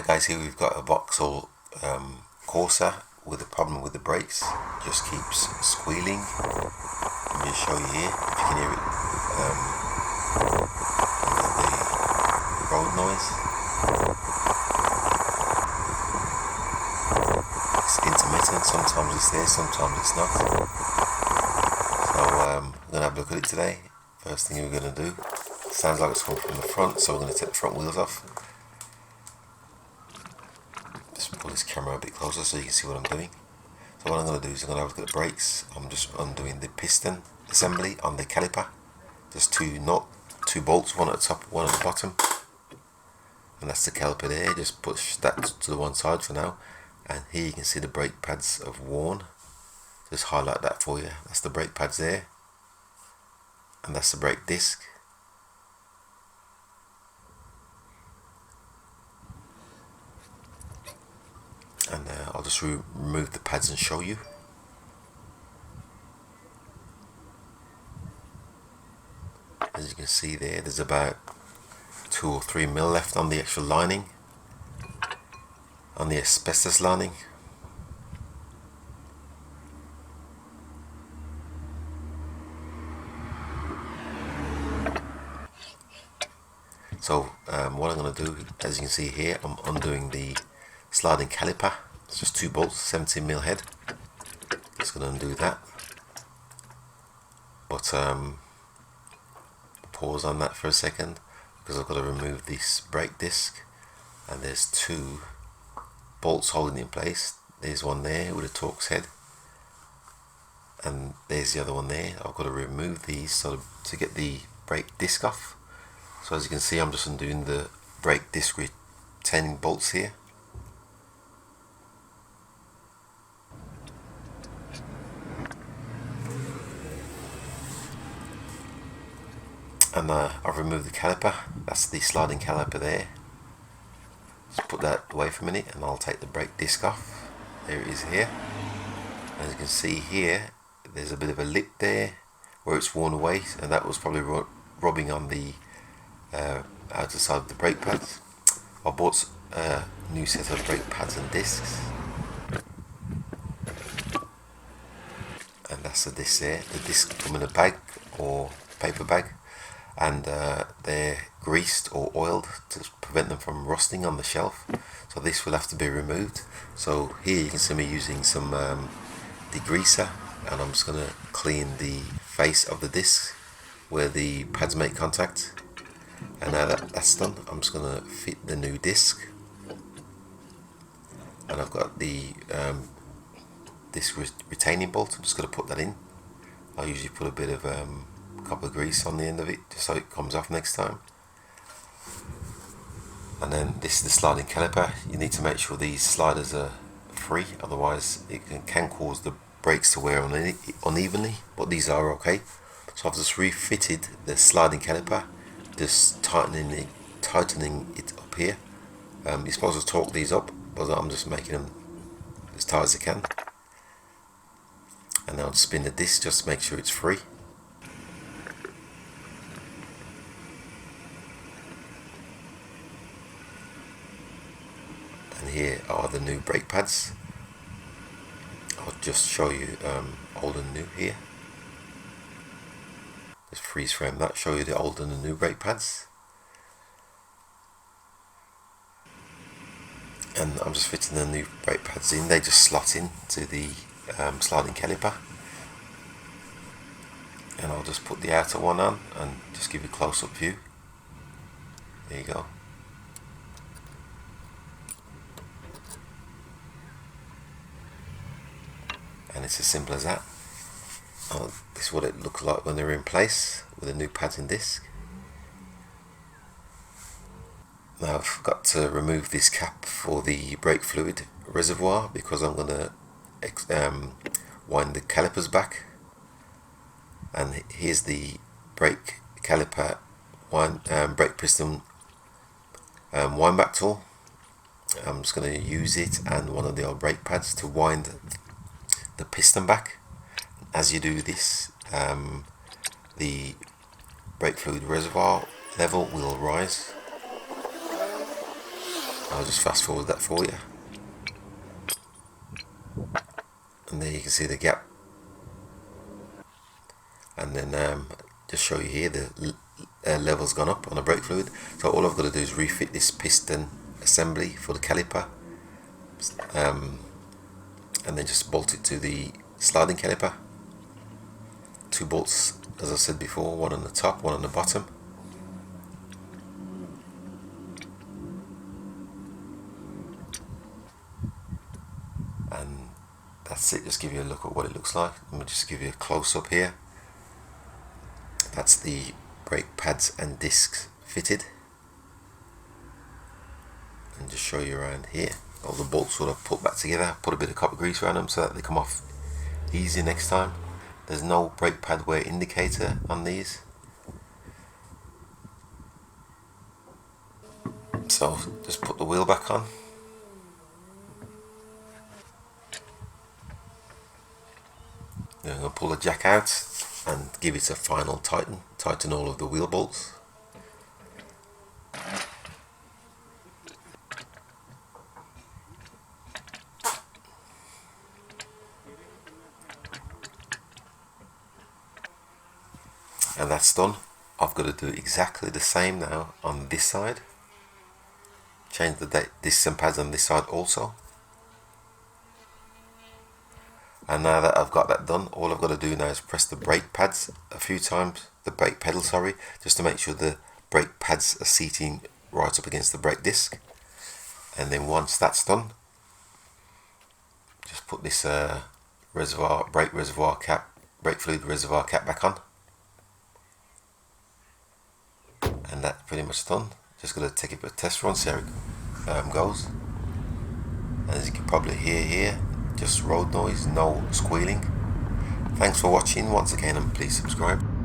Guys, here we've got a Vauxhall Corsa with a problem with the brakes. Just keeps squealing. Let me just show you here if you can hear it. The road noise. It's intermittent. Sometimes it's there, sometimes it's not. So I'm gonna have a look at it today. First thing we're gonna do. Sounds like it's coming from the front, so we're gonna take the front wheels off. Just pull this camera a bit closer so you can see what I'm doing. So what I'm going to do is I'm going to have a look at the brakes. I'm just undoing the piston assembly on the caliper. Just two bolts, one at the top, one at the bottom. And that's the caliper there. Just push that to the one side for now. And here you can see the brake pads have worn. Just highlight that for you. That's the brake pads there. And that's the brake disc. And I'll just remove the pads and show you. As you can see there's about 2 or 3 mil left on the actual lining, on the asbestos lining. So what I'm going to do, as you can see here, I'm undoing the sliding caliper. It's just 2 bolts, 17 mil head. Just going to undo that. But pause on that for a second because I've got to remove this brake disc, and there's 2 bolts holding it in place. There's one there with a Torx head, and there's the other one there. I've got to remove these so to get the brake disc off. So as you can see, I'm just undoing the brake disc retaining bolts here. And I've removed the caliper. That's the sliding caliper there. Just put that away for a minute and I'll take the brake disc off. There it is here. As you can see here, there's a bit of a lip there where it's worn away, and that was probably rubbing on the outer side of the brake pads. I bought a new set of brake pads and discs. And that's the disc there. The discs come in a bag or paper bag, and they're greased or oiled to prevent them from rusting on the shelf. So this will have to be removed. So here you can see me using some degreaser, and I'm just going to clean the face of the disc where the pads make contact. And now that's done, I'm just going to fit the new disc. And I've got the disc retaining bolt. I'm just going to put that in. I usually put a bit of copper grease on the end of it just so it comes off next time. And then this is the sliding caliper. You need to make sure these sliders are free, otherwise it can cause the brakes to wear unevenly, but these are okay. So I've just refitted the sliding caliper, just tightening it up here. You're supposed to torque these up, but I'm just making them as tight as I can. And now I'll spin the disc just to make sure it's free. And here are the new brake pads. I'll just show you old and new here. Just freeze frame that, show you the old and the new brake pads. And I'm just fitting the new brake pads in. They just slot in to the sliding caliper. And I'll just put the outer one on and just give you a close-up view. There you go. And it's as simple as that. This is what it looks like when they're in place with the new pads and disc. Now I've got to remove this cap for the brake fluid reservoir because I'm going to wind the calipers back. And here's the brake caliper brake piston wind back tool. I'm just going to use it and one of the old brake pads to wind the piston back. As you do this, the brake fluid reservoir level will rise. I'll just fast forward that for you, and there you can see the gap. And then just show you here the level's gone up on the brake fluid. So all I've got to do is refit this piston assembly for the caliper, and then just bolt it to the sliding caliper. 2 bolts, as I said before, one on the top, one on the bottom. And that's it. Just give you a look at what it looks like. Let me just give you a close-up here. That's the brake pads and discs fitted, and just show you around here. All the bolts sort of put back together, put a bit of copper grease around them so that they come off easy next time. There's no brake pad wear indicator on these, so just put the wheel back on. Then I'm going to pull the jack out and give it a final tighten all of the wheel bolts. And that's done. I've got to do exactly the same now on this side. Change the discs and pads on this side also. And now that I've got that done, all I've got to do now is press the brake pads a few times, the brake pedal, sorry, just to make sure the brake pads are seating right up against the brake disc. And then once that's done, just put this brake fluid reservoir cap back on. And that's pretty much done. Just going to take it for a test run, see how it goes. And as you can probably hear here, just road noise, no squealing. Thanks for watching once again, and please subscribe.